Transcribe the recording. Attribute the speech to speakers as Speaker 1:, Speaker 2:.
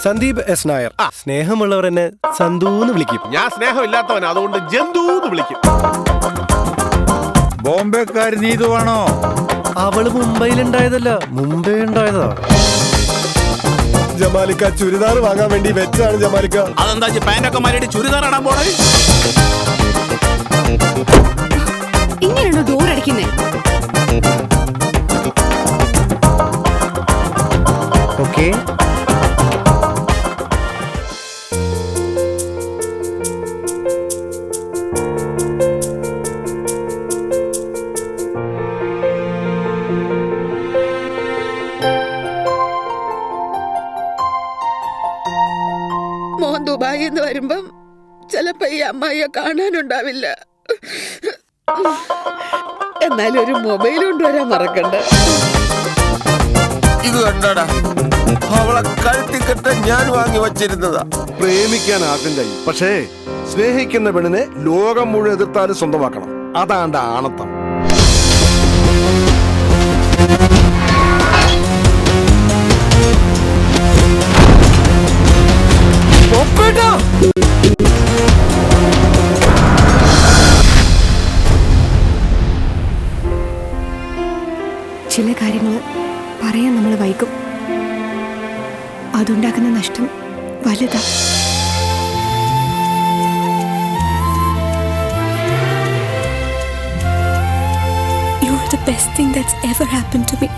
Speaker 1: Sandeep S Nair. സ്നേഹമുള്ളവർ എന്നെ സന്ദൂന്ന് വിളിക്കും.
Speaker 2: ഞാൻ സ്നേഹമില്ലാത്തവൻ, അതുകൊണ്ട് ജന്തുന്ന് വിളിക്കും.
Speaker 3: ബോംബെക്കാരി നീതുവാണോ?
Speaker 1: അവള് മുംബൈയിലുണ്ടായതല്ല, മുംബൈ ഉണ്ടായതാ. ജമാലിക്ക ചുരിദാർ വാങ്ങാൻ വേണ്ടി വെച്ചാണ് ജമാലിക്ക.
Speaker 2: അതെന്താ പാന്റൊക്കെ മാറിയിട്ട് ചുരിദാർ ഇടാൻ പോണേ?
Speaker 4: ഇങ്ങനെയാണോ ഡോർ അടിക്കുന്നേ?
Speaker 1: ഓക്കേ.
Speaker 5: മോൻ ദുബായിൽ നിന്ന് വരുമ്പം ചിലപ്പോ ഈ അമ്മായിയെ കാണാനുണ്ടാവില്ല. എന്നാലും ഒരു മൊബൈൽ കൊണ്ടുവരാൻ മറക്കണ്ട.
Speaker 6: ഇത് കണ്ടടാ, അവളെ കഴുത്തിക്കെട്ട ഞാൻ വാങ്ങി വച്ചിരുന്നതാ.
Speaker 7: പ്രേമിക്കാൻ ആർക്കും കഴിയും, പക്ഷേ സ്നേഹിക്കുന്ന പെണ്ണിനെ ലോകം മുഴുവൻ എതിർത്താലും സ്വന്തമാക്കണം. അതാണ്ട ആണത്തം.
Speaker 4: ചില കാര്യങ്ങൾ പറയാൻ നമ്മൾ വൈകും. അതുണ്ടാക്കുന്ന നഷ്ടം വലുതാ. You are the best thing that's ever happened to me.